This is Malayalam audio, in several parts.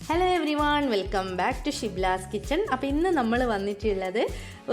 Hello everyone, welcome back to Shibla's kitchen. അപ്പോൾ ഇന്ന് നമ്മൾ വന്നിട്ടുള്ളത്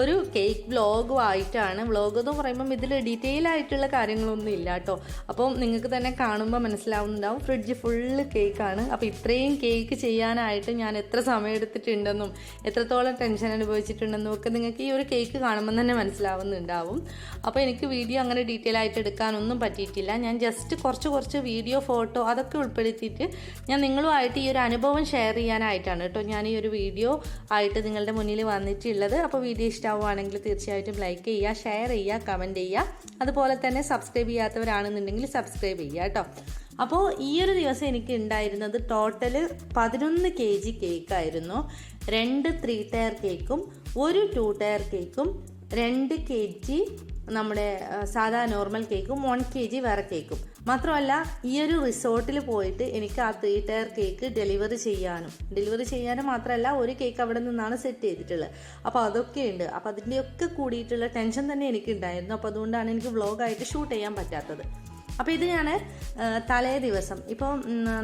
ഒരു കേക്ക് വ്ളോഗുമായിട്ടാണ്. വ്ളോഗ് എന്ന് പറയുമ്പം ഇതിൽ ഡീറ്റെയിൽ ആയിട്ടുള്ള കാര്യങ്ങളൊന്നും ഇല്ല കേട്ടോ. അപ്പം നിങ്ങൾക്ക് തന്നെ കാണുമ്പോൾ മനസ്സിലാവുന്നുണ്ടാവും ഫ്രിഡ്ജ് ഫുള്ള് കേക്കാണ്. അപ്പോൾ ഇത്രയും കേക്ക് ചെയ്യാനായിട്ട് ഞാൻ എത്ര സമയം എടുത്തിട്ടുണ്ടെന്നും എത്രത്തോളം ടെൻഷൻ അനുഭവിച്ചിട്ടുണ്ടെന്നും ഒക്കെ നിങ്ങൾക്ക് ഈ ഒരു കേക്ക് കാണുമ്പോൾ തന്നെ മനസ്സിലാവുന്നുണ്ടാവും. അപ്പോൾ എനിക്ക് വീഡിയോ അങ്ങനെ ഡീറ്റെയിൽ ആയിട്ട് എടുക്കാനൊന്നും പറ്റിയിട്ടില്ല. ഞാൻ ജസ്റ്റ് കുറച്ച് വീഡിയോ, ഫോട്ടോ അതൊക്കെ ഉൾപ്പെടുത്തിയിട്ട് ഞാൻ നിങ്ങളുമായിട്ട് ഈ ഒരു അനുഭവം ഷെയർ ചെയ്യാനായിട്ടാണ് കേട്ടോ ഞാൻ ഈ ഒരു വീഡിയോ ആയിട്ട് നിങ്ങളുടെ മുന്നിൽ വന്നിട്ടുള്ളത്. അപ്പോൾ വീഡിയോ ഇഷ്ടമാവുകയാണെങ്കിൽ തീർച്ചയായിട്ടും ലൈക്ക് ചെയ്യുക, ഷെയർ ചെയ്യുക, കമൻറ്റ് ചെയ്യുക. അതുപോലെ തന്നെ സബ്സ്ക്രൈബ് ചെയ്യാത്തവരാണെന്നുണ്ടെങ്കിൽ സബ്സ്ക്രൈബ് ചെയ്യുക കേട്ടോ. അപ്പോൾ ഈ ഒരു ദിവസം എനിക്ക് ഉണ്ടായിരുന്നത് ടോട്ടൽ 11 kg കേക്കായിരുന്നു. 2 3 ടയർ കേക്കും 1 2 ടയർ കേക്കും 2 kg നമ്മുടെ സാധാ നോർമൽ കേക്കും 1 kg വേറെ കേക്കും. മാത്രമല്ല ഈ ഒരു റിസോർട്ടിൽ പോയിട്ട് എനിക്ക് ആ 3 ടയർ കേക്ക് ഡെലിവറി ചെയ്യാനും മാത്രമല്ല ഒരു കേക്ക് അവിടെ നിന്നാണ് സെറ്റ് ചെയ്തിട്ടുള്ളത്. അപ്പോൾ അതൊക്കെ ഉണ്ട്. അപ്പോൾ അതിൻ്റെയൊക്കെ കൂടിയിട്ടുള്ള ടെൻഷൻ തന്നെ എനിക്കുണ്ടായിരുന്നു. അപ്പോൾ അതുകൊണ്ടാണ് എനിക്ക് വ്ളോഗായിട്ട് ഷൂട്ട് ചെയ്യാൻ പറ്റാത്തത്. അപ്പോൾ ഇത് ഞാൻ തലേ ദിവസം, ഇപ്പോൾ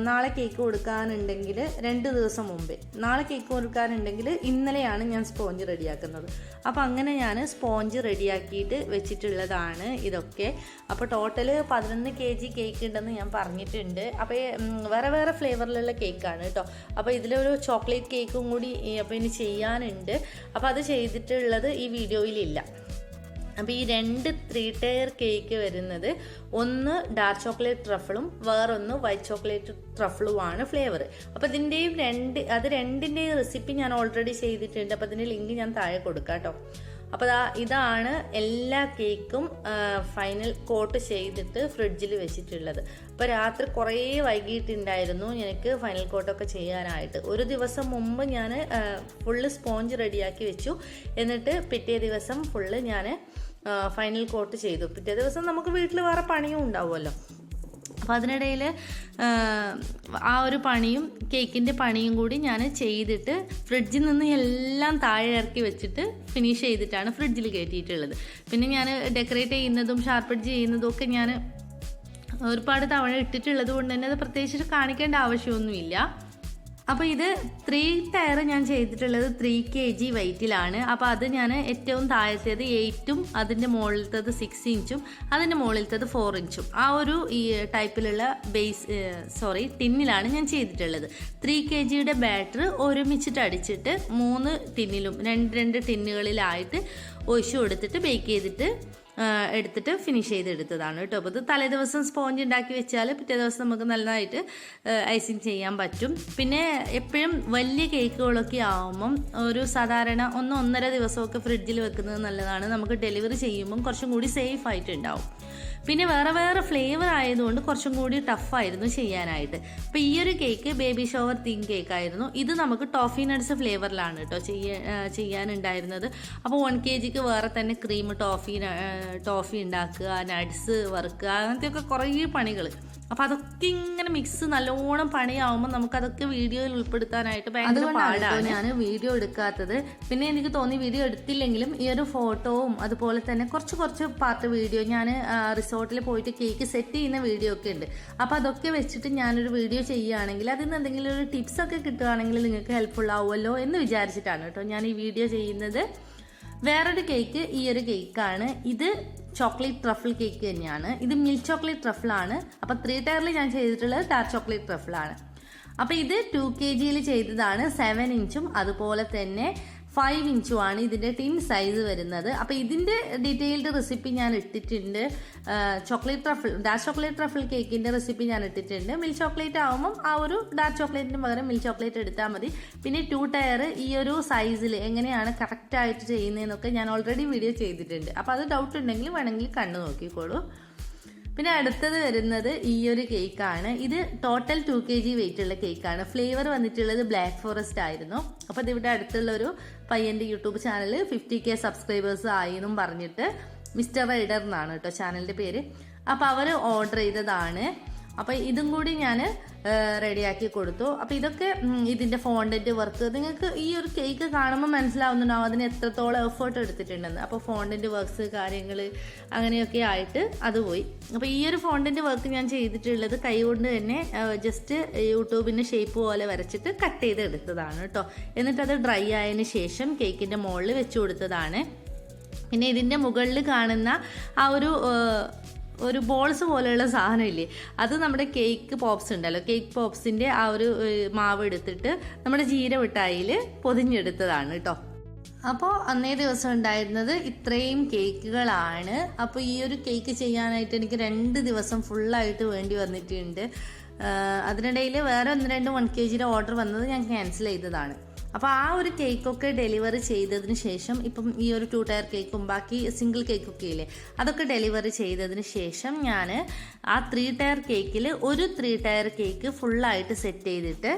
നാളെ കേക്ക് കൊടുക്കാനുണ്ടെങ്കിൽ 2 ദിവസം മുമ്പേ, നാളെ കേക്ക് കൊടുക്കാനുണ്ടെങ്കിൽ ഇന്നലെയാണ് ഞാൻ സ്പോഞ്ച് റെഡിയാക്കുന്നത്. അപ്പോൾ അങ്ങനെ ഞാൻ സ്പോഞ്ച് റെഡിയാക്കിയിട്ട് വെച്ചിട്ടുള്ളതാണ് ഇതൊക്കെ. അപ്പോൾ ടോട്ടൽ 11 kg കേക്ക് ഉണ്ടെന്ന് ഞാൻ പറഞ്ഞിട്ടുണ്ട്. അപ്പോൾ വേറെ വേറെ ഫ്ലേവറിലുള്ള കേക്കാണ് കേട്ടോ. അപ്പോൾ ഇതിലൊരു ചോക്ലേറ്റ് കേക്കും കൂടി അപ്പോൾ ഇനി ചെയ്യാനുണ്ട്. അപ്പോൾ അത് ചെയ്തിട്ടുള്ളത് ഈ വീഡിയോയിലില്ല. അപ്പോൾ ഈ 2 3 ടയർ കേക്ക് വരുന്നത്, ഒന്ന് ഡാർക്ക് ചോക്ലേറ്റ് ട്രഫിളും വേറൊന്ന് വൈറ്റ് ചോക്ലേറ്റ് ട്രഫിളുമാണ് ഫ്ലേവർ. അപ്പോൾ ഇതിൻ്റെയും രണ്ടിൻ്റെയും റെസിപ്പി ഞാൻ ഓൾറെഡി ചെയ്തിട്ടുണ്ട്. അപ്പോൾ അതിൻ്റെ ലിങ്ക് ഞാൻ താഴെ കൊടുക്കാം കേട്ടോ. അപ്പോൾ ഇതാണ് എല്ലാ കേക്കും ഫൈനൽ കോട്ട് ചെയ്തിട്ട് ഫ്രിഡ്ജിൽ വെച്ചിട്ടുള്ളത്. അപ്പോൾ രാത്രി കുറേ വൈകിട്ടുണ്ടായിരുന്നു എനിക്ക് ഫൈനൽ കോട്ടൊക്കെ ചെയ്യാനായിട്ട്. ഒരു ദിവസം മുമ്പ് ഞാൻ ഫുള്ള് സ്പോഞ്ച് റെഡിയാക്കി വെച്ചു. എന്നിട്ട് പിറ്റേ ദിവസം ഫുള്ള് ഞാൻ ഫൈനൽ കോട്ട് ചെയ്തു. പിറ്റേ ദിവസം നമുക്ക് വീട്ടിൽ വേറെ പണിയും ഉണ്ടാവുമല്ലോ. അപ്പോൾ അതിനിടയിൽ ആ ഒരു പണിയും കേക്കിൻ്റെ പണിയും കൂടി ഞാൻ ചെയ്തിട്ട് ഫ്രിഡ്ജിൽ നിന്ന് എല്ലാം താഴെ ഇറക്കി വെച്ചിട്ട് ഫിനിഷ് ചെയ്തിട്ടാണ് ഫ്രിഡ്ജിൽ കയറ്റിയിട്ടുള്ളത്. പിന്നെ ഞാൻ ഡെക്കറേറ്റ് ചെയ്യുന്നതും ഷാർപ്പഡ്ജ് ചെയ്യുന്നതും ഒക്കെ ഞാൻ ഒരുപാട് തവണ ഇട്ടിട്ടുള്ളത് കൊണ്ട് തന്നെ അത് പ്രത്യേകിച്ച് കാണിക്കേണ്ട ആവശ്യമൊന്നുമില്ല. അപ്പോൾ ഇത് 3 ടയർ ഞാൻ ചെയ്തിട്ടുള്ളത് 3 kg വെയിറ്റിലാണ്. അപ്പോൾ അത് ഞാൻ ഏറ്റവും താഴത്തേത് 8ഉം അതിൻ്റെ മുകളിലത്തത് 6 ഇഞ്ചും അതിൻ്റെ മുകളിലത്തത് 4 ഇഞ്ചും ആ ഒരു ഈ ടൈപ്പിലുള്ള ടിന്നിലാണ് ഞാൻ ചെയ്തിട്ടുള്ളത്. 3 kgയുടെ ബാറ്റർ ഒരുമിച്ചിട്ട് അടിച്ചിട്ട് 3 ടിന്നിലും 2 ടിന്നുകളിലായിട്ട് ഒഴിച്ചു കൊടുത്തിട്ട് ബേക്ക് ചെയ്തിട്ട് എടുത്തിട്ട് ഫിനിഷ് ചെയ്തെടുത്തതാണ് കേട്ടോ. അപ്പോൾ ഇത് തലേ ദിവസം സ്പോഞ്ച് ഉണ്ടാക്കി വെച്ചാൽ പിറ്റേ ദിവസം നമുക്ക് നല്ലതായിട്ട് ഐസിങ് ചെയ്യാൻ പറ്റും. പിന്നെ എപ്പോഴും വലിയ കേക്കുകളൊക്കെ ആവുമ്പം ഒരു സാധാരണ 1-1.5 ദിവസമൊക്കെ ഫ്രിഡ്ജിൽ വെക്കുന്നത് നല്ലതാണ്. നമുക്ക് ഡെലിവറി ചെയ്യുമ്പം കുറച്ചും കൂടി സേഫ് ആയിട്ടുണ്ടാവും. പിന്നെ വേറെ വേറെ ഫ്ലേവർ ആയതുകൊണ്ട് കുറച്ചും കൂടി ടഫായിരുന്നു ചെയ്യാനായിട്ട്. അപ്പോൾ ഈ ഒരു കേക്ക് ബേബി ഷവർ തീം കേക്കായിരുന്നു. ഇത് നമുക്ക് ടോഫി നട്ട്സ് ഫ്ലേവറിലാണ് കേട്ടോ ചെയ്യാനുണ്ടായിരുന്നത്. അപ്പോൾ 1 kgക്ക് വേറെ തന്നെ ക്രീം ടോഫി ഉണ്ടാക്കുക, നട്ട്സ് വറുക്കുക, അങ്ങനത്തെയൊക്കെ കുറേ പണികൾ. അപ്പോൾ അതൊക്കെ ഇങ്ങനെ മിക്സ് നല്ലോണം പണിയാവുമ്പോൾ നമുക്കതൊക്കെ വീഡിയോയിൽ ഉൾപ്പെടുത്താനായിട്ട് ഭയങ്കര പാടാണ്. ഞാൻ വീഡിയോ എടുക്കാത്തത്. പിന്നെ എനിക്ക് തോന്നി വീഡിയോ എടുത്തില്ലെങ്കിലും ഈ ഒരു ഫോട്ടോവും അതുപോലെ തന്നെ കുറച്ച് പാർട്ട് വീഡിയോ ഞാൻ റിസോർട്ടിൽ പോയിട്ട് കേക്ക് സെറ്റ് ചെയ്യുന്ന വീഡിയോ ഒക്കെ ഉണ്ട്. അപ്പോൾ അതൊക്കെ വെച്ചിട്ട് ഞാനൊരു വീഡിയോ ചെയ്യുകയാണെങ്കിൽ അതിൽ നിന്ന് എന്തെങ്കിലും ഒരു ടിപ്സ് ഒക്കെ കിട്ടുകയാണെങ്കിൽ നിങ്ങൾക്ക് ഹെൽപ്ഫുൾ ആവുമല്ലോ എന്ന് വിചാരിച്ചിട്ടാണ് കേട്ടോ ഞാൻ ഈ വീഡിയോ ചെയ്യുന്നത്. വേറൊരു കേക്ക് ഈ ഒരു കേക്കാണ്. ഇത് ചോക്ലേറ്റ് ട്രഫിൾ കേക്ക് തന്നെയാണ്. ഇത് മിൽക്ക് ചോക്ലേറ്റ് ട്രഫിളാണ്. അപ്പോൾ 3 ടയറിൽ ഞാൻ ചെയ്തിട്ടുള്ളത് ഡാർക്ക് ചോക്ലേറ്റ് ട്രഫിളാണ്. അപ്പോൾ ഇത് 2 kgയിൽ ചെയ്തതാണ്. 7 ഇഞ്ചും അതുപോലെ തന്നെ 5 ഇഞ്ചുമാണ് ഇതിൻ്റെ ടിൻ സൈസ് വരുന്നത്. അപ്പോൾ ഇതിൻ്റെ ഡീറ്റെയിൽഡ് റെസിപ്പി ഞാൻ ഇട്ടിട്ടുണ്ട്. ഡാർക്ക് ചോക്ലേറ്റ് ട്രഫിൾ കേക്കിൻ്റെ റെസിപ്പി ഞാൻ ഇട്ടിട്ടുണ്ട്. മിൽക്ക് ചോക്ലേറ്റ് ആകുമ്പം ആ ഒരു ഡാർക്ക് ചോക്ലേറ്റിന് പകരം മിൽക്ക് ചോക്ലേറ്റ് എടുത്താൽ മതി. പിന്നെ 2 ടയർ ഈ ഒരു സൈസിൽ എങ്ങനെയാണ് കറക്റ്റായിട്ട് ചെയ്യുന്നതെന്നൊക്കെ ഞാൻ ഓൾറെഡി വീഡിയോ ചെയ്തിട്ടുണ്ട്. അപ്പോൾ അത് ഡൗട്ട് ഉണ്ടെങ്കിൽ വേണമെങ്കിൽ കണ്ടു നോക്കിക്കോളൂ. പിന്നെ അടുത്തത് വരുന്നത് ഈ ഒരു കേക്കാണ്. ഇത് ടോട്ടൽ 2 kg വെയിറ്റ് ഉള്ള കേക്കാണ്. ഫ്ലേവർ വന്നിട്ടുള്ളത് ബ്ലാക്ക് ഫോറസ്റ്റ് ആയിരുന്നു. അപ്പോൾ ഇതിവിടെ അടുത്തുള്ള ഒരു പയ്യൻ്റെ യൂട്യൂബ് ചാനൽ 50k സബ്സ്ക്രൈബേഴ്സ് ആയി എന്നും പറഞ്ഞിട്ട് മിസ്റ്റർ റൈഡർ എന്നാണ് കേട്ടോ ചാനലിൻ്റെ പേര്. അപ്പോൾ അവർ ഓർഡർ ചെയ്തതാണ്. അപ്പോൾ ഇതും കൂടി ഞാൻ റെഡിയാക്കി കൊടുത്തു. അപ്പോൾ ഇതൊക്കെ ഇതിൻ്റെ ഫോണ്ടൻറ്റ് വർക്ക് നിങ്ങൾക്ക് ഈ ഒരു കേക്ക് കാണുമ്പോൾ മനസ്സിലാവുന്നുണ്ടാവും അതിന് എത്രത്തോളം എഫേർട്ട് എടുത്തിട്ടുണ്ടെന്ന്. അപ്പോൾ ഫോണ്ടൻറ്റ് വർക്ക്സ് കാര്യങ്ങൾ അങ്ങനെയൊക്കെ ആയിട്ട് അത് പോയി. അപ്പോൾ ഈ ഒരു ഫോണ്ടൻറ്റ് വർക്ക് ഞാൻ ചെയ്തിട്ടുള്ളത് കൈ കൊണ്ട് തന്നെ ജസ്റ്റ് യൂട്യൂബിൻ്റെ ഷേപ്പ് പോലെ വരച്ചിട്ട് കട്ട് ചെയ്ത് എടുത്തതാണ് കേട്ടോ. എന്നിട്ടത് ഡ്രൈ ആയതിന് ശേഷം കേക്കിൻ്റെ മുകളിൽ വെച്ച് കൊടുത്തതാണ്. പിന്നെ ഇതിൻ്റെ മുകളിൽ കാണുന്ന ആ ഒരു ബോൾസ് പോലെയുള്ള സാധനമില്ലേ, അത് നമ്മുടെ കേക്ക് പോപ്സ് ഉണ്ടല്ലോ, കേക്ക് പോപ്സിൻ്റെ ആ ഒരു മാവ് എടുത്തിട്ട് നമ്മുടെ ജീരമിഠായിയിൽ പൊതിഞ്ഞെടുത്തതാണ് കേട്ടോ. അപ്പോൾ അന്നേ ദിവസം ഉണ്ടായിരുന്നത് ഇത്രയും കേക്കുകളാണ്. അപ്പോൾ ഈ ഒരു കേക്ക് ചെയ്യാനായിട്ട് എനിക്ക് 2 ദിവസം ഫുള്ളായിട്ട് വേണ്ടി വന്നിട്ടുണ്ട്. അതിനിടയിൽ വേറെ 1-2 1 kg ഓർഡർ വന്നത് ഞാൻ ക്യാൻസൽ ചെയ്തതാണ്. അപ്പോൾ ആ ഒരു കേക്കൊക്കെ ഡെലിവറി ചെയ്തതിന് ശേഷം ഇപ്പം ഈ ഒരു 2 ടയർ കേക്കും ബാക്കി സിംഗിൾ കേക്കൊക്കെ ഇല്ലേ അതൊക്കെ ഡെലിവറി ചെയ്തതിന് ശേഷം ഞാൻ ആ 3 ടയർ കേക്കിൽ ഒരു 3 ടയർ കേക്ക് ഫുള്ളായിട്ട് സെറ്റ് ചെയ്തിട്ട്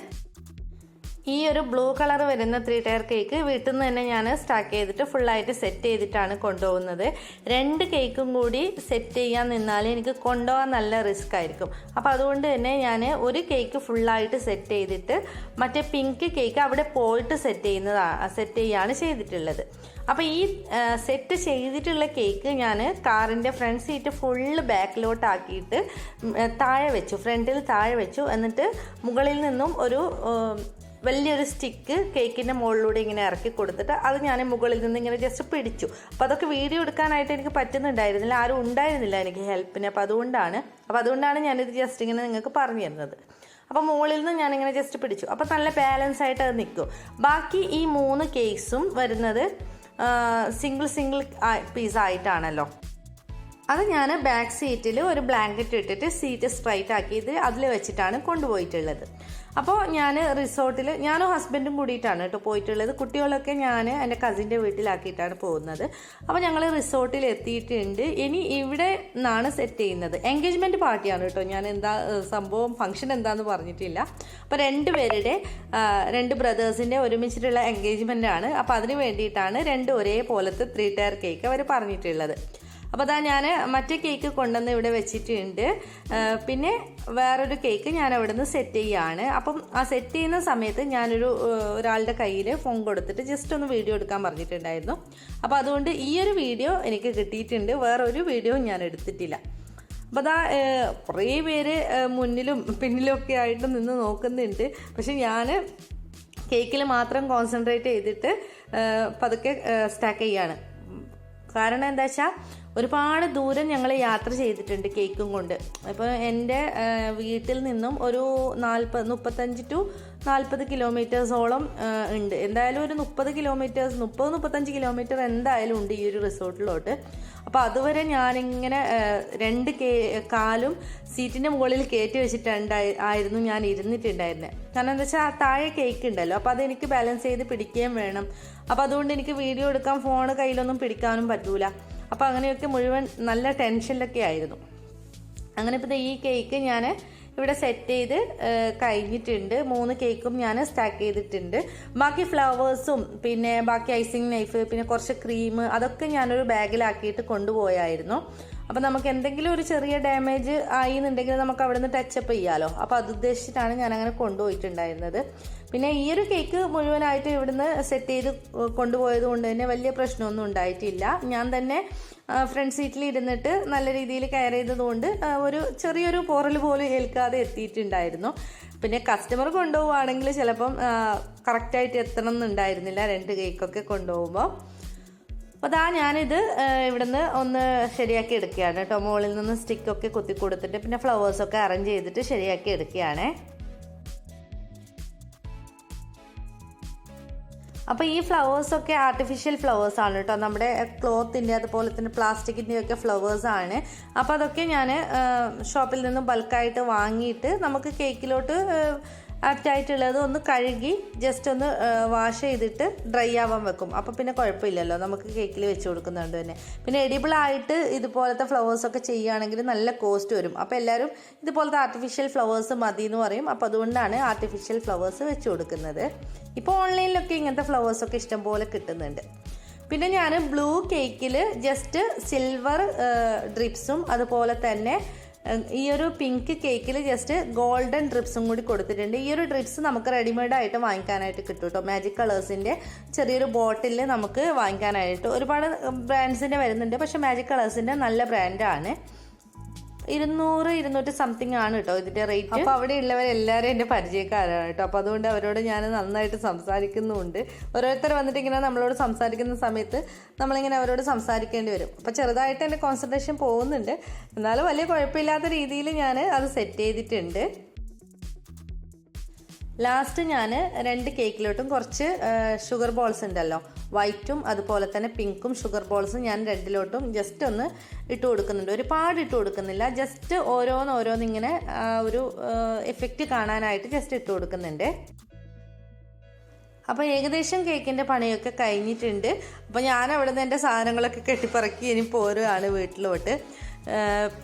ഈ ഒരു ബ്ലൂ കളർ വരുന്ന 3 ടയർ കേക്ക് വീട്ടിൽ നിന്ന് തന്നെ ഞാൻ സ്റ്റാക്ക് ചെയ്തിട്ട് ഫുള്ളായിട്ട് സെറ്റ് ചെയ്തിട്ടാണ് കൊണ്ടുപോകുന്നത്. 2 കേക്കും കൂടി സെറ്റ് ചെയ്യാൻ നിന്നാൽ എനിക്ക് കൊണ്ടുപോകാൻ നല്ല റിസ്ക് ആയിരിക്കും. അപ്പോൾ അതുകൊണ്ട് തന്നെ ഞാൻ ഒരു കേക്ക് ഫുള്ളായിട്ട് സെറ്റ് ചെയ്തിട്ട് മറ്റേ പിങ്ക് കേക്ക് അവിടെ പോയിട്ട് സെറ്റ് ചെയ്യാണ് ചെയ്തിട്ടുള്ളത്. അപ്പോൾ ഈ സെറ്റ് ചെയ്തിട്ടുള്ള കേക്ക് ഞാൻ കാറിൻ്റെ ഫ്രണ്ട് സീറ്റ് ഫുള്ള് ബാക്കിലോട്ടാക്കിയിട്ട് ഫ്രണ്ടിൽ താഴെ വെച്ചു. എന്നിട്ട് മുകളിൽ നിന്നും ഒരു വലിയൊരു സ്റ്റിക്ക് കേക്കിൻ്റെ മുകളിലൂടെ ഇങ്ങനെ ഇറക്കി കൊടുത്തിട്ട് അത് ഞാൻ മുകളിൽ നിന്ന് ഇങ്ങനെ ജസ്റ്റ് പിടിച്ചു. അപ്പോൾ അതൊക്കെ വീഡിയോ എടുക്കാനായിട്ട് എനിക്ക് പറ്റുന്നുണ്ടായിരുന്നില്ല, ആരും ഉണ്ടായിരുന്നില്ല എനിക്ക് ഹെൽപ്പിന്. അപ്പോൾ അതുകൊണ്ടാണ് ഞാനിത് ജസ്റ്റ് ഇങ്ങനെ നിങ്ങൾക്ക് പറഞ്ഞു തരുന്നത്. അപ്പോൾ മുകളിൽ നിന്ന് ഞാനിങ്ങനെ ജസ്റ്റ് പിടിച്ചു. അപ്പോൾ നല്ല ബാലൻസ് ആയിട്ട് അത് നിൽക്കും. ബാക്കി ഈ 3 കേക്ക്സും വരുന്നത് സിംഗിൾ പീസായിട്ടാണല്ലോ. അത് ഞാൻ ബാക്ക് സീറ്റിൽ ഒരു ബ്ലാങ്കറ്റ് ഇട്ടിട്ട് സീറ്റ് സ്ട്രൈറ്റ് ആക്കിയത് അതിൽ വെച്ചിട്ടാണ് കൊണ്ടുപോയിട്ടുള്ളത്. അപ്പോൾ ഞാൻ റിസോർട്ടിൽ ഞാനും ഹസ്ബൻഡും കൂടിയിട്ടാണ് കേട്ടോ പോയിട്ടുള്ളത്. കുട്ടികളൊക്കെ ഞാൻ എൻ്റെ കസിൻ്റെ വീട്ടിലാക്കിയിട്ടാണ് പോകുന്നത്. അപ്പോൾ ഞങ്ങൾ റിസോർട്ടിൽ എത്തിയിട്ടുണ്ട്. ഇനി ഇവിടെ നിന്നാണ് സെറ്റ് ചെയ്യുന്നത്. എൻഗേജ്മെൻറ്റ് പാർട്ടിയാണ് കേട്ടോ. ഞാൻ സംഭവം ഫംഗ്ഷൻ എന്താണെന്ന് പറഞ്ഞിട്ടില്ല. അപ്പോൾ 2 പേരുടെ 2 ബ്രദേഴ്സിൻ്റെ ഒരുമിച്ചിട്ടുള്ള എൻഗേജ്മെൻ്റ് ആണ്. അപ്പോൾ അതിന് വേണ്ടിയിട്ടാണ് 2 ഒരേപോലത്തെ 3 ടയർ കേക്ക് അവർ പറഞ്ഞിട്ടുള്ളത്. അപ്പോൾ അതാ ഞാൻ മറ്റേ കേക്ക് കൊണ്ടുവന്ന് ഇവിടെ വെച്ചിട്ടുണ്ട്. പിന്നെ വേറൊരു കേക്ക് ഞാൻ അവിടെ നിന്ന് സെറ്റ് ചെയ്യുകയാണ്. അപ്പം ആ സെറ്റ് ചെയ്യുന്ന സമയത്ത് ഒരാളുടെ കയ്യിൽ ഫോൺ കൊടുത്തിട്ട് ജസ്റ്റ് ഒന്ന് വീഡിയോ എടുക്കാൻ പറഞ്ഞിട്ടുണ്ടായിരുന്നു. അപ്പോൾ അതുകൊണ്ട് ഈ ഒരു വീഡിയോ എനിക്ക് കിട്ടിയിട്ടുണ്ട്. വേറൊരു വീഡിയോ ഞാൻ എടുത്തിട്ടില്ല. അപ്പോൾ അതാ കുറേ പേര് മുന്നിലും പിന്നിലും ഒക്കെ ആയിട്ട് നിന്ന് നോക്കുന്നുണ്ട്. പക്ഷെ ഞാൻ കേക്കിൽ മാത്രം കോൺസെൻട്രേറ്റ് ചെയ്തിട്ട് പതുക്കെ സ്റ്റാക്ക് ചെയ്യാണ്. കാരണം എന്താ വെച്ചാൽ ഒരുപാട് ദൂരം ഞങ്ങൾ യാത്ര ചെയ്തിട്ടുണ്ട് കേക്കും കൊണ്ട്. അപ്പോൾ എൻ്റെ വീട്ടിൽ നിന്നും ഒരു 35 to 40 കിലോമീറ്റേഴ്സോളം ഉണ്ട്. എന്തായാലും ഒരു 30-35 കിലോമീറ്റർ എന്തായാലും ഉണ്ട് ഈ ഒരു റിസോർട്ടിലോട്ട്. അപ്പോൾ അതുവരെ ഞാനിങ്ങനെ 2 കാലും സീറ്റിൻ്റെ മുകളിൽ കയറ്റി വെച്ചിട്ടുണ്ടായിരുന്നു ഞാൻ ഇരുന്നിട്ടുണ്ടായിരുന്നത്. കാരണം എന്താ വെച്ചാൽ താഴെ കേക്ക് ഉണ്ടല്ലോ, അപ്പോൾ അതെനിക്ക് ബാലൻസ് ചെയ്ത് പിടിക്കുകയും വേണം. അപ്പോൾ അതുകൊണ്ട് എനിക്ക് വീഡിയോ എടുക്കാൻ ഫോൺ കയ്യിലൊന്നും പിടിക്കാനും പറ്റൂല. അപ്പോൾ അങ്ങനെയൊക്കെ മുഴുവൻ നല്ല ടെൻഷനിലൊക്കെ ആയിരുന്നു. അങ്ങനെ ഇപ്പോൾ ഈ കേക്ക് ഞാൻ ഇവിടെ സെറ്റ് ചെയ്ത് കഴിഞ്ഞിട്ടുണ്ട്. 3 കേക്കും ഞാൻ സ്റ്റാക്ക് ചെയ്തിട്ടുണ്ട്. ബാക്കി ഫ്ലവേഴ്സും പിന്നെ ബാക്കി ഐസിങ് നൈഫ് പിന്നെ കുറച്ച് ക്രീം അതൊക്കെ ഞാനൊരു ബാഗിലാക്കിയിട്ട് കൊണ്ടുപോയായിരുന്നു. അപ്പോൾ നമുക്ക് എന്തെങ്കിലും ഒരു ചെറിയ ഡാമേജ് ആയി എന്നുണ്ടെങ്കിൽ നമുക്ക് അവിടെ നിന്ന് ടച്ചപ്പ് ചെയ്യാമല്ലോ. അപ്പോൾ അത് ഉദ്ദേശിച്ചിട്ടാണ് ഞാനങ്ങനെ കൊണ്ടുപോയിട്ടുണ്ടായിരുന്നത്. പിന്നെ ഈ ഒരു കേക്ക് മുഴുവനായിട്ട് ഇവിടുന്ന് സെറ്റ് ചെയ്ത് കൊണ്ടുപോയത് കൊണ്ട് തന്നെ വലിയ പ്രശ്നമൊന്നും ഉണ്ടായിട്ടില്ല. ഞാൻ തന്നെ ഫ്രണ്ട് സീറ്റിൽ ഇരുന്നിട്ട് നല്ല രീതിയിൽ കെയർ ചെയ്തതുകൊണ്ട് ഒരു ചെറിയൊരു പോറൽ പോലും ഏൽക്കാതെ എത്തിയിട്ടുണ്ടായിരുന്നു. പിന്നെ കസ്റ്റമർ കൊണ്ടുപോവുകയാണെങ്കിൽ ചിലപ്പം കറക്റ്റായിട്ട് എത്തണം എന്നുണ്ടായിരുന്നില്ല 2 കേക്കൊക്കെ കൊണ്ടുപോകുമ്പോൾ. അപ്പോൾ അതാ ഞാനിത് ഇവിടുന്ന് ഒന്ന് ശരിയാക്കി എടുക്കുകയാണ് കേട്ടോ. മുകളിൽ നിന്ന് സ്റ്റിക്കൊക്കെ കുത്തി കൊടുത്തിട്ട് പിന്നെ ഫ്ലവേഴ്സൊക്കെ അറേഞ്ച് ചെയ്തിട്ട് ശരിയാക്കി എടുക്കുകയാണ്. അപ്പോൾ ഈ ഫ്ലവേഴ്സൊക്കെ ആർട്ടിഫിഷ്യൽ ഫ്ലവേഴ്സാണ് കേട്ടോ. നമ്മുടെ ക്ലോത്തിൻ്റെ അതുപോലെ തന്നെ പ്ലാസ്റ്റിക്കിൻ്റെയൊക്കെ ഫ്ലവേഴ്സാണ്. അപ്പോൾ അതൊക്കെ ഞാൻ ഷോപ്പിൽ നിന്ന് ബൾക്കായിട്ട് വാങ്ങിയിട്ട് നമുക്ക് കേക്കിലോട്ട് ആപ്റ്റായിട്ടുള്ളത് ഒന്ന് കഴുകി ജസ്റ്റ് ഒന്ന് വാഷ് ചെയ്തിട്ട് ഡ്രൈ ആവാൻ വെക്കും. അപ്പോൾ പിന്നെ കുഴപ്പമില്ലല്ലോ, നമുക്ക് കേക്കിൽ വെച്ച് കൊടുക്കുന്നുണ്ട് തന്നെ. പിന്നെ എഡിബിളായിട്ട് ഇതുപോലത്തെ ഫ്ലവേഴ്സൊക്കെ ചെയ്യുകയാണെങ്കിൽ നല്ല കോസ്റ്റ് വരും. അപ്പോൾ എല്ലാവരും ഇതുപോലത്തെ ആർട്ടിഫിഷ്യൽ ഫ്ലവേഴ്സ് മതി എന്ന് പറയും. അപ്പോൾ അതുകൊണ്ടാണ് ആർട്ടിഫിഷ്യൽ ഫ്ലവേഴ്സ് വെച്ച് കൊടുക്കുന്നത്. ഇപ്പോൾ ഓൺലൈനിലൊക്കെ ഇങ്ങനത്തെ ഫ്ലവേഴ്സൊക്കെ ഇഷ്ടംപോലെ കിട്ടുന്നുണ്ട്. പിന്നെ ഞാൻ ബ്ലൂ കേക്കിൽ ജസ്റ്റ് സിൽവർ ഡ്രിപ്സും അതുപോലെ തന്നെ ഈ ഒരു പിങ്ക് കേക്കിൽ ജസ്റ്റ് ഗോൾഡൻ ഡ്രിപ്സും കൂടി കൊടുത്തിട്ടുണ്ട്. ഈ ഒരു ഡ്രിപ്സ് നമുക്ക് റെഡിമെയ്ഡായിട്ട് വാങ്ങിക്കാനായിട്ട് കിട്ടും കേട്ടോ. മാജിക് കളേഴ്സിൻ്റെ ചെറിയൊരു ബോട്ടിൽ നമുക്ക് വാങ്ങിക്കാനായിട്ട് ഒരുപാട് ബ്രാൻഡ്സിൻ്റെ വരുന്നുണ്ട്. പക്ഷേ മാജിക് കളേഴ്സിൻ്റെ നല്ല ബ്രാൻഡാണ്. 200 സംതിങ് ആണ് കേട്ടോ ഇതിൻ്റെ റേറ്റ്. അപ്പോൾ അവിടെ ഉള്ളവരെല്ലാവരും എൻ്റെ പരിചയക്കാരാണ് കേട്ടോ. അപ്പോൾ അതുകൊണ്ട് അവരോട് ഞാൻ നന്നായിട്ട് സംസാരിക്കുന്നുമുണ്ട്. ഓരോരുത്തർ വന്നിട്ട് ഇങ്ങനെ നമ്മളോട് സംസാരിക്കുന്ന സമയത്ത് നമ്മളിങ്ങനെ അവരോട് സംസാരിക്കേണ്ടി വരും. അപ്പോൾ ചെറുതായിട്ട് എൻ്റെ കോൺസെൻട്രേഷൻ പോകുന്നുണ്ട്, എന്നാലും വലിയ കുഴപ്പമില്ലാത്ത രീതിയിൽ ഞാൻ അത് സെറ്റ് ചെയ്തിട്ടുണ്ട്. ലാസ്റ്റ് ഞാൻ 2 കേക്കിലോട്ടും കുറച്ച് ഷുഗർ ബോൾസ് ഉണ്ടല്ലോ, വൈറ്റും അതുപോലെ തന്നെ പിങ്കും ഷുഗർ ബോൾസും ഞാൻ 2ലോട്ടും ജസ്റ്റ് ഒന്ന് ഇട്ട് കൊടുക്കുന്നുണ്ട്. ഒരുപാട് ഇട്ട് കൊടുക്കുന്നില്ല, ജസ്റ്റ് ഓരോന്നിങ്ങനെ ഒരു എഫക്റ്റ് കാണാനായിട്ട് ജസ്റ്റ് ഇട്ട് കൊടുക്കുന്നുണ്ട്. അപ്പോൾ ഏകദേശം കേക്കിൻ്റെ പണിയൊക്കെ കഴിഞ്ഞിട്ടുണ്ട്. അപ്പോൾ ഞാൻ അവിടെ നിന്ന് എൻ്റെ സാധനങ്ങളൊക്കെ കെട്ടിപ്പറക്കി ഇനി പോരുകയാണ് വീട്ടിലോട്ട്.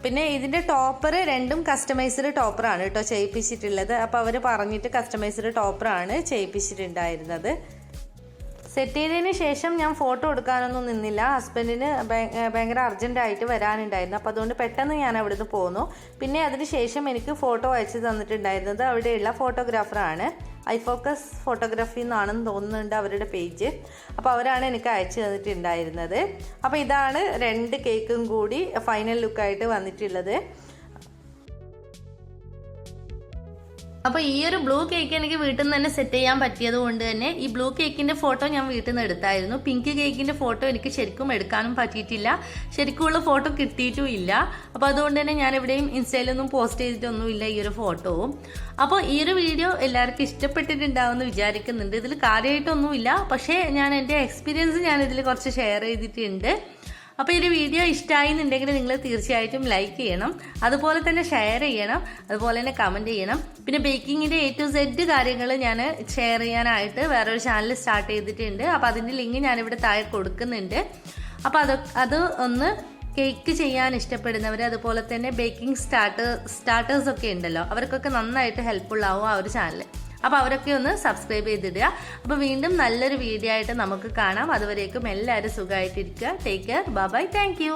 പിന്നെ ഇതിൻ്റെ ടോപ്പർ 2ഉം കസ്റ്റമൈസ്ഡ് ടോപ്പറാണ് കേട്ടോ ചെയ്യിപ്പിച്ചിട്ടുള്ളത്. അപ്പോൾ അവർ പറഞ്ഞിട്ട് കസ്റ്റമൈസ്ഡ് ടോപ്പറാണ് ചെയ്യിപ്പിച്ചിട്ടുണ്ടായിരുന്നത്. സെറ്റ് ചെയ്തതിന് ശേഷം ഞാൻ ഫോട്ടോ എടുക്കാനൊന്നും നിന്നില്ല. ഹസ്ബൻഡിന് ഭയങ്കര അർജൻറ്റായിട്ട് വരാനുണ്ടായിരുന്നു. അപ്പോൾ അതുകൊണ്ട് പെട്ടെന്ന് ഞാൻ അവിടുന്ന് പോന്നു. പിന്നെ അതിന് ശേഷം എനിക്ക് ഫോട്ടോ അയച്ചു തന്നിട്ടുണ്ടായിരുന്നത് അവിടെയുള്ള ഫോട്ടോഗ്രാഫറാണ്. ഐഫോക്കസ് ഫോട്ടോഗ്രാഫി എന്നാണെന്ന് തോന്നുന്നുണ്ട് അവരുടെ പേജ്. അപ്പോൾ അവരാണ് എനിക്ക് അയച്ചു തന്നിട്ടുണ്ടായിരുന്നത്. അപ്പോൾ ഇതാണ് 2 കേക്കും കൂടി ഫൈനൽ ലുക്കായിട്ട് വന്നിട്ടുള്ളത്. അപ്പോൾ ഈ ഒരു ബ്ലൂ കേക്ക് എനിക്ക് വീട്ടിൽ നിന്ന് തന്നെ സെറ്റ് ചെയ്യാൻ പറ്റിയത് കൊണ്ട് തന്നെ ഈ ബ്ലൂ കേക്കിൻ്റെ ഫോട്ടോ ഞാൻ വീട്ടിൽ നിന്ന് എടുത്തായിരുന്നു. പിങ്ക് കേക്കിൻ്റെ ഫോട്ടോ എനിക്ക് ശരിക്കും എടുക്കാനും പറ്റിയിട്ടില്ല, ശരിക്കുമുള്ള ഫോട്ടോ കിട്ടിയിട്ടും ഇല്ല. അപ്പോൾ അതുകൊണ്ട് തന്നെ ഞാൻ എവിടെയും ഇൻസ്റ്റയിലൊന്നും പോസ്റ്റ് ചെയ്തിട്ടൊന്നുമില്ല ഈ ഒരു ഫോട്ടോവും. അപ്പോൾ ഈ ഒരു വീഡിയോ എല്ലാവർക്കും ഇഷ്ടപ്പെട്ടിട്ടുണ്ടാവുമെന്ന് വിചാരിക്കുന്നുണ്ട്. ഇതിൽ കാര്യമായിട്ടൊന്നുമില്ല, പക്ഷേ ഞാൻ എൻ്റെ എക്സ്പീരിയൻസ് ഞാൻ ഇതിൽ കുറച്ച് ഷെയർ ചെയ്തിട്ടുണ്ട്. അപ്പോൾ ഈ ഒരു വീഡിയോ ഇഷ്ടമായി എന്നുണ്ടെങ്കിൽ നിങ്ങൾ തീർച്ചയായിട്ടും ലൈക്ക് ചെയ്യണം, അതുപോലെ തന്നെ ഷെയർ ചെയ്യണം, അതുപോലെ തന്നെ കമൻറ്റ് ചെയ്യണം. പിന്നെ ബേക്കിങ്ങിൻ്റെ A to Z കാര്യങ്ങൾ ഞാൻ ഷെയർ ചെയ്യാനായിട്ട് വേറൊരു ചാനൽ സ്റ്റാർട്ട് ചെയ്തിട്ടുണ്ട്. അപ്പോൾ അതിൻ്റെ ലിങ്ക് ഞാനിവിടെ താഴെ കൊടുക്കുന്നുണ്ട്. അപ്പോൾ അത് ഒന്ന് കേക്ക് ചെയ്യാൻ ഇഷ്ടപ്പെടുന്നവർ, അതുപോലെ തന്നെ ബേക്കിംഗ് സ്റ്റാർട്ടേഴ്സൊക്കെ ഉണ്ടല്ലോ, അവർക്കൊക്കെ നന്നായിട്ട് ഹെൽപ്ഫുൾ ആവും ആ ഒരു ചാനൽ. അപ്പോൾ അവരൊക്കെ ഒന്ന് സബ്സ്ക്രൈബ് ചെയ്തിടുക. അപ്പോൾ വീണ്ടും നല്ലൊരു വീഡിയോ ആയിട്ട് നമുക്ക് കാണാം. അതുവരേക്കും എല്ലാവരും സുഖമായിട്ടിരിക്കുക. Take care, bye bye, thank U.